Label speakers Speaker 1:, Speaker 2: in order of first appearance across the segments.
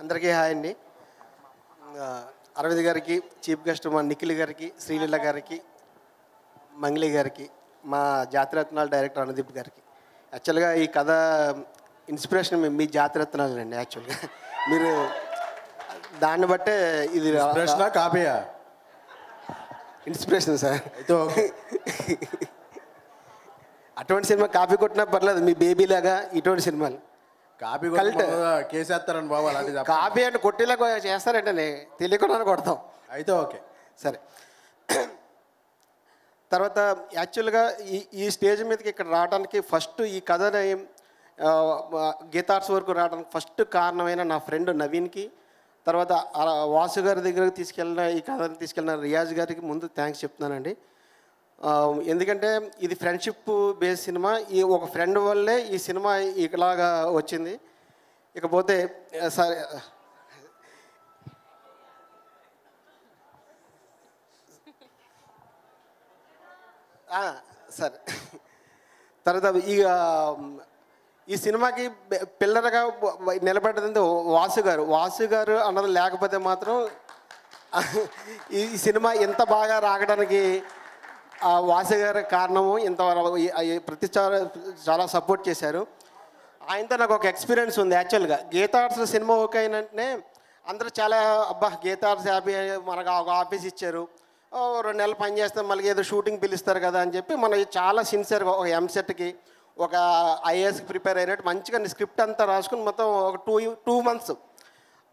Speaker 1: అందరికీ హాయ్ అండి. అరవింద్ గారికి, చీఫ్ గెస్ట్ మా నిఖిల్ గారికి, శ్రీలీల గారికి, మంగ్లీ గారికి, మా జాతిరత్నాల డైరెక్టర్ అనుదీప్ గారికి. యాక్చువల్గా ఈ కథ ఇన్స్పిరేషన్ మీ జాతిరత్నాలు అండి. యాక్చువల్గా మీరు దాన్ని బట్టే ఇది
Speaker 2: కాపీయా
Speaker 1: ఇన్స్పిరేషన్ సార్.
Speaker 2: అయితే ఓకే.
Speaker 1: అటువంటి సినిమా కాపీ కొట్టినా పర్లేదు, మీ బేబీ లాగా ఇటువంటి సినిమాలు
Speaker 2: కాపీ కేసేస్తారని బాబు. అలాంటి
Speaker 1: కాపీ అంటే కొట్టేలాగా చేస్తారంటే తెలియకుండా కొడతాం.
Speaker 2: అయితే ఓకే
Speaker 1: సరే. తర్వాత యాక్చువల్గా ఈ స్టేజ్ మీదకి ఇక్కడ రావడానికి ఫస్ట్ ఈ కథని గీతార్ట్స్ వరకు రావడానికి ఫస్ట్ కారణమైన నా ఫ్రెండ్ నవీన్కి, తర్వాత వాసు గారి దగ్గరకు తీసుకెళ్ళిన ఈ కథని తీసుకెళ్ళిన రియాజ్ గారికి ముందు థ్యాంక్స్ చెప్తున్నానండి. ఎందుకంటే ఇది ఫ్రెండ్షిప్ బేస్ సినిమా. ఈ ఒక ఫ్రెండ్ వల్లే ఈ సినిమా ఇలాగా వచ్చింది. ఇకపోతే సరే సరే తర్వాత ఈ సినిమాకి పిల్లర్గా నిలబడ్డదంటే వాసు గారు అన్నది లేకపోతే మాత్రం ఈ సినిమా ఎంత బాగా రాగడానికి వాసు గారి కారణము. ఇంత ప్రతి చాలా సపోర్ట్ చేశారు. ఆయనతో నాకు ఒక ఎక్స్పీరియన్స్ ఉంది. యాక్చువల్గా గీతార్ట్స్ సినిమా ఓకే అయినంటే అందరూ చాలా అబ్బా గీతార్ట్స్ హ్యాపీ, మనకు ఒక ఆఫీస్ ఇచ్చారు, 2 నెలలు పని చేస్తాం, మళ్ళీ ఏదో షూటింగ్ పిలుస్తారు కదా అని చెప్పి మనం చాలా సిన్సియర్గా ఒక ఎంసెట్కి ఒక ఐఏఎస్కి ప్రిపేర్ అయినట్టు మంచిగా స్క్రిప్ట్ అంతా రాసుకుని మొత్తం ఒక 2 months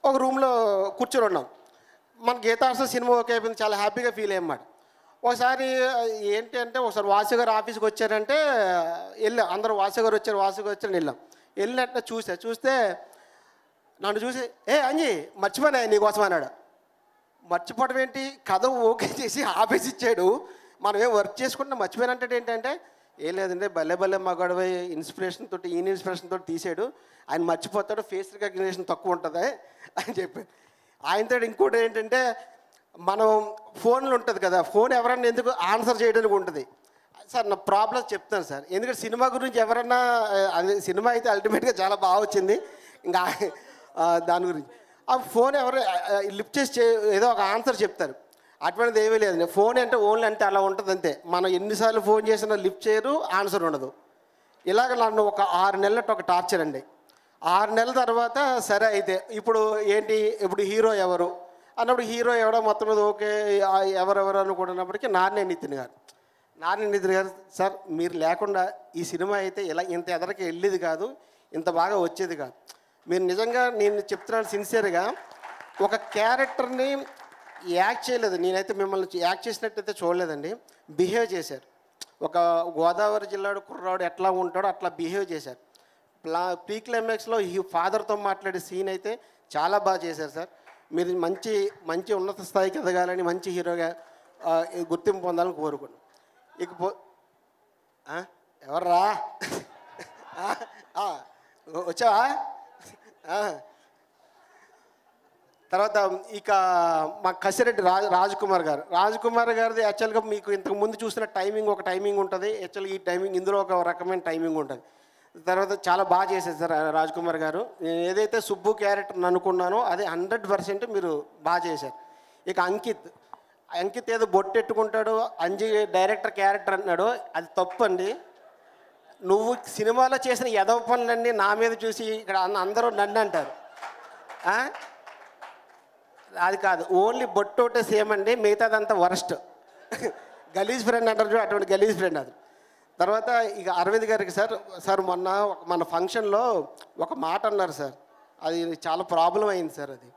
Speaker 1: ఒక రూమ్లో కూర్చొని ఉన్నాం. మన గీతార్ట్స్ సినిమా ఓకే అయిపోయింది, చాలా హ్యాపీగా ఫీల్ అయ్యమాట. ఒకసారి ఏంటి అంటే ఒకసారి వాసు గారు ఆఫీస్కి వచ్చారంటే వెళ్ళాం, అందరూ వాసు గారు వచ్చారని వెళ్ళినట్టు చూస్తే నన్ను చూసి అంజీ మర్చిపోయినా నీకోసం అన్నాడు. మర్చిపోవడం ఏంటి, కథ ఓకే చేసి ఆఫీస్ ఇచ్చాడు, మనం ఏం వర్క్ చేసుకుంటున్నా మర్చిపోయినంటే ఏంటంటే ఏం లేదంటే భలే మా గొడవ ఈయన ఇన్స్పిరేషన్ తోటి తీసాడు, ఆయన మర్చిపోతాడు, ఫేస్ రికగ్నిషన్ తక్కువ ఉంటుంది అని చెప్పి. ఆయనతో ఇంకోటి ఏంటంటే మనం ఫోన్లు ఉంటుంది కదా, ఫోన్ ఎవరన్నా ఎందుకు ఆన్సర్ చేయడానికి ఉంటుంది సార్. నా ప్రాబ్లమ్స్ చెప్తాను సార్, ఎందుకంటే సినిమా గురించి ఎవరన్నా అది సినిమా అయితే అల్టిమేట్గా చాలా బాగా వచ్చింది, ఇంకా దాని గురించి ఆ ఫోన్ ఎవరు లిఫ్ట్ చేసి ఏదో ఒక ఆన్సర్ చెప్తారు. అటువంటిది ఏమీ లేదు. ఫోన్ అంటే ఓన్లీ అంటే అలా ఉంటుంది అంతే. మనం ఎన్నిసార్లు ఫోన్ చేసినా లిఫ్ట్ చేయరు, ఆన్సర్ ఉండదు. ఇలాగ నన్ను ఒక 6 నెలలట్టు ఒక టార్చర్ అండి. 6 నెలల తర్వాత సరే అయితే ఇప్పుడు ఏంటి, ఇప్పుడు హీరో ఎవరు అన్నప్పుడు హీరో ఎవడో మొత్తం మీద ఓకే ఎవరెవరు అనుకుంటున్నప్పటికీ నారాయణ నితిన్ గారు సార్ మీరు లేకుండా ఈ సినిమా అయితే ఇంత ఎదరికి వెళ్ళేది కాదు, ఇంత బాగా వచ్చేది కాదు. మీరు నిజంగా నేను చెప్తున్నాను సిన్సియర్గా, ఒక క్యారెక్టర్ని యాక్ట్ చేయలేదు, నేనైతే మిమ్మల్ని యాక్ట్ చేసినట్టయితే చూడలేదండి. బిహేవ్ చేశారు. ఒక గోదావరి జిల్లాడు కుర్రాడు ఎట్లా ఉంటాడో అట్లా బిహేవ్ చేశారు. ప్రీ క్లైమాక్స్లో ఈ ఫాదర్తో మాట్లాడే సీన్ అయితే చాలా బాగా చేశారు సార్. మీరు మంచి ఉన్నత స్థాయికి ఎదగాలని, మంచి హీరోగా గుర్తింపు పొందాలని కోరుకున్నాను. ఎవర్రా వచ్చావా? తర్వాత ఇక మా కసిరెడ్డి రాజ్ కుమార్ గారిది యాక్చువల్గా మీకు ఇంతకు ముందు చూసిన ఒక టైమింగ్ ఉంటుంది. యాక్చువల్గా ఈ టైమింగ్ ఇందులో ఒక రకమైన టైమింగ్ ఉంటుంది. తర్వాత చాలా బాగా చేశారు సార్ రాజ్ కుమార్ గారు. నేను ఏదైతే సుబ్బు క్యారెక్టర్ అనుకున్నానో అది 100% మీరు బాగా చేశారు. ఇక అంకిత్ ఏదో బొట్టెట్టుకుంటాడు, అంజి డైరెక్టర్ క్యారెక్టర్ అన్నాడు, అది తప్పండి. నువ్వు సినిమాలో చేసిన ఎదవ పనులన్నీ నా మీద చూసి ఇక్కడ అందరూ నన్ను అంటారు. అది కాదు, ఓన్లీ బొట్టు ఒకటే సేమ్ అండి, మిగతాదంతా వరస్ట్. గలీజ్ ఫ్రెండ్ అంటారు చూడు, అటువంటి గలీజ్ ఫ్రెండ్ అది. తర్వాత ఇక అరవింద్ గారికి సార్ మొన్న మన ఫంక్షన్లో ఒక మాట అన్నారు సార్, అది చాలా ప్రాబ్లం అయింది సార్. అది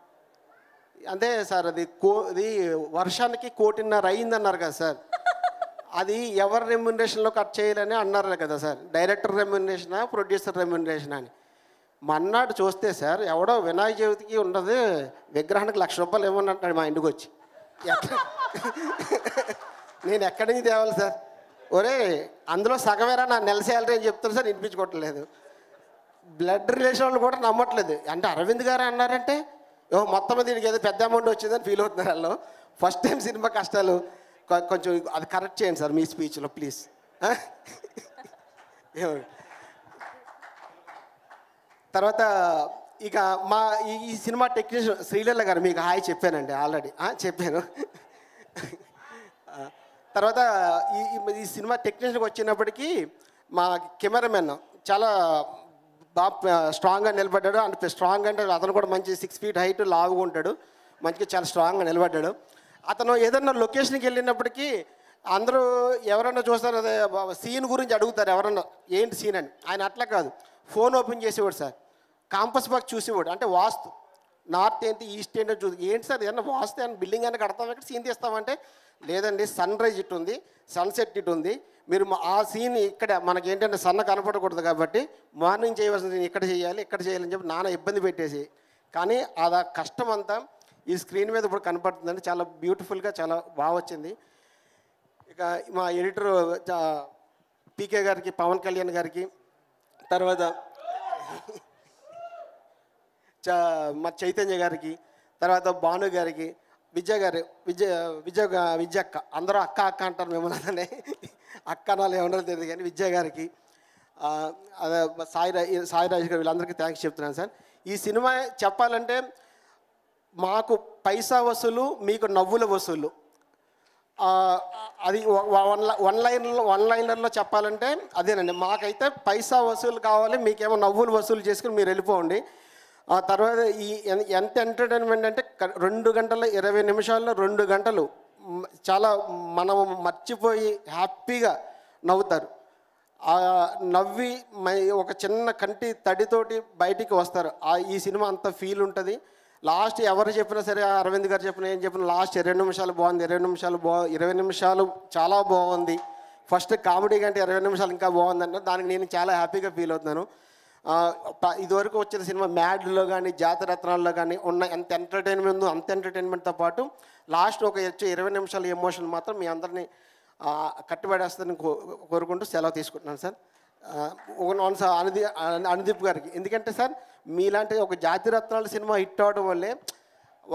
Speaker 1: అంతే సార్, అది వర్షానికి 1.5 అయిందన్నారు కదా సార్. అది ఎవరి రెమ్యునరేషన్లో కట్ చేయాలని అన్నారు కదా సార్, డైరెక్టర్ రెమ్యునరేషనా ప్రొడ్యూసర్ రెమ్యునరేషనా అని. మన్నాడు చూస్తే సార్ ఎవడో వినాయక చవితికి ఉండదు విగ్రహానికి ₹1,00,000 ఇవ్వనంటాడు మా ఇంటికి వచ్చి. నేను ఎక్కడి నుంచి తేవాలి సార్? ఒరే అందులో సగమేరా నా నెల శాలరీ అని చెప్తారు సార్, వినిపించుకోవట్లేదు. బ్లడ్ రిలేషన్ వాళ్ళు కూడా నమ్మట్లేదు. అంటే అరవింద్ గారు అన్నారంటే మొత్తం దీనికి ఏదో పెద్ద అమౌంట్ వచ్చిందని ఫీల్ అవుతున్నారు వాళ్ళు. ఫస్ట్ టైం సినిమా కష్టాలు కొంచెం అది కరెక్ట్ చేయండి సార్ మీ స్పీచ్లో ప్లీజ్. తర్వాత ఇక మా ఈ సినిమా టెక్నీషియన్ శ్రీలీల గారు మీకు హాయ్ చెప్పానండి ఆల్రెడీ చెప్పాను. తర్వాత ఈ సినిమా టెక్నీషియన్కి వచ్చినప్పటికీ మా కెమెరామెన్ చాలా బాగా స్ట్రాంగ్గా నిలబడ్డాడు. అంటే స్ట్రాంగ్ అంటే అతను కూడా మంచి 6 feet హైట్ లావుగా ఉంటాడు, మంచిగా చాలా స్ట్రాంగ్గా నిలబడ్డాడు. అతను ఏదన్నా లొకేషన్కి వెళ్ళినప్పటికీ అందరూ ఎవరన్నా చూస్తారు అదే సీన్ గురించి అడుగుతారు, ఎవరన్నా ఏంటి సీన్ అని. ఆయన అట్లా కాదు, ఫోన్ ఓపెన్ చేసేవాడు సార్, కాంపస్ బాక్స్ చూసేవాడు. అంటే వాస్తు నార్త్ ఏంటి ఈస్ట్ ఏంటో చూసి ఏంటి సార్ ఏమన్నా వాస్తు అని బిల్డింగ్ అని కడతాం, ఇక్కడ సీన్ తీస్తామంటే లేదండి సన్ రైజ్ ఇటు ఉంది, సన్సెట్ ఇటు ఉంది, మీరు ఆ సీన్ ఇక్కడ మనకి ఏంటంటే సన్న కనపడకూడదు కాబట్టి మార్నింగ్ చేయవలసిన సీన్ ఇక్కడ చేయాలి, ఇక్కడ చేయాలని చెప్పి నాన్న ఇబ్బంది పెట్టేసి, కానీ అది కష్టం అంతా ఈ స్క్రీన్ మీద ఇప్పుడు కనపడుతుందండి. చాలా బ్యూటిఫుల్గా చాలా బాగా వచ్చింది. ఇక మా ఎడిటర్ పీకే గారికి, పవన్ కళ్యాణ్ గారికి, తర్వాత మా చైతన్య గారికి, తర్వాత భాను గారికి, విజయ అక్క, అందరూ అక్క అక్క అంటారు మిమ్మల్ని, అతనే అక్క నాలు ఏమన్నా తెలియదు కానీ విజయ గారికి, అదే సాయిరాజ్ గారు, వీళ్ళందరికీ థ్యాంక్స్ చెప్తున్నాను సార్. ఈ సినిమా చెప్పాలంటే మాకు పైసా వసూలు, మీకు నవ్వుల వసూలు. అది వన్ లైనర్లో చెప్పాలంటే అదేనండి. మాకైతే పైసా వసూలు కావాలి, మీకేమో నవ్వులు వసూలు చేసుకుని మీరు వెళ్ళిపోండి. ఆ తర్వాత ఎంత ఎంటర్టైన్మెంట్ అంటే 2 గంటల 20 నిమిషాల్లో 2 గంటలు చాలా మనం మర్చిపోయి హ్యాపీగా నవ్వుతారు. నవ్వి ఒక చిన్న కంటి తడితోటి బయటికి వస్తారు. ఈ సినిమా అంత ఫీల్ ఉంటుంది. లాస్ట్ ఎవరు చెప్పినా సరే, అరవింద్ గారు చెప్పినా ఏం చెప్పినా లాస్ట్ 20 నిమిషాలు బాగుంది, 20 నిమిషాలు చాలా బాగుంది. ఫస్ట్ కామెడీ కంటే 20 నిమిషాలు ఇంకా బాగుంది అంటే దానికి నేను చాలా హ్యాపీగా ఫీల్ అవుతున్నాను. ఇదివరకు వచ్చిన సినిమా మ్యాడ్లో కానీ జాతరత్నాల్లో కానీ ఉన్న ఎంత ఎంటర్టైన్మెంట్ ఉందో అంత ఎంటర్టైన్మెంట్తో పాటు లాస్ట్ ఒక 20 నిమిషాల ఎమోషన్ మాత్రం మీ అందరినీ కట్టుబడేస్తుందని కోరుకుంటూ సెలవు తీసుకుంటున్నాను సార్. అనుదీప్ గారికి, ఎందుకంటే సార్ మీలాంటి ఒక జాతిరత్నాల సినిమా హిట్ అవడం వల్లే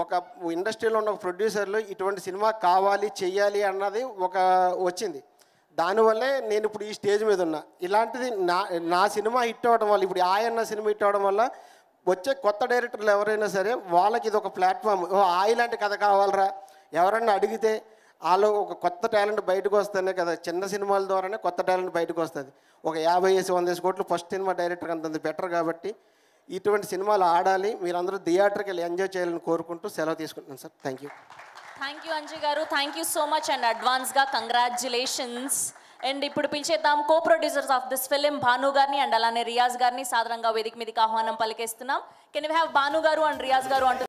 Speaker 1: ఒక ఇండస్ట్రీలో ఉన్న ప్రొడ్యూసర్లు ఇటువంటి సినిమా కావాలి చెయ్యాలి అన్నది ఒక వచ్చింది. దానివల్లే నేను ఇప్పుడు ఈ స్టేజ్ మీద ఉన్నా. ఇలాంటిది నా సినిమా హిట్ అవ్వడం వల్ల, ఇప్పుడు ఆయన సినిమా హిట్ అవ్వడం వల్ల వచ్చే కొత్త డైరెక్టర్లు ఎవరైనా సరే వాళ్ళకి ఇది ఒక ప్లాట్ఫామ్. ఇలాంటి కథ కావాలరా ఎవరన్నా అడిగితే వాళ్ళు ఒక కొత్త టాలెంట్ బయటకు వస్తేనే కదా, చిన్న సినిమాల ద్వారానే కొత్త టాలెంట్ బయటకు వస్తుంది. ఒక 50-100 కోట్లు ఫస్ట్ సినిమా డైరెక్టర్ అంత బెటర్. కాబట్టి ఇటువంటి సినిమాలు ఆడాలి, మీరందరూ థియేటర్కి ఎంజాయ్ చేయాలని కోరుకుంటూ సెలవు తీసుకుంటున్నాను sir. Thank you
Speaker 3: Anju garu, thank you so much and అడ్వాన్స్గా కంగ్రాచ్యులేషన్స్. అండ్ ఇప్పుడు పిలిచేద్దాం co producers of this film Bhanu గారిని అండ్ అలానే రియాజ్ గారిని సాధారణంగా వేదిక మీదకి ఆహ్వానం పలికేస్తున్నాం. Can we have Bhanu garu and Riyaz గారు అంటూ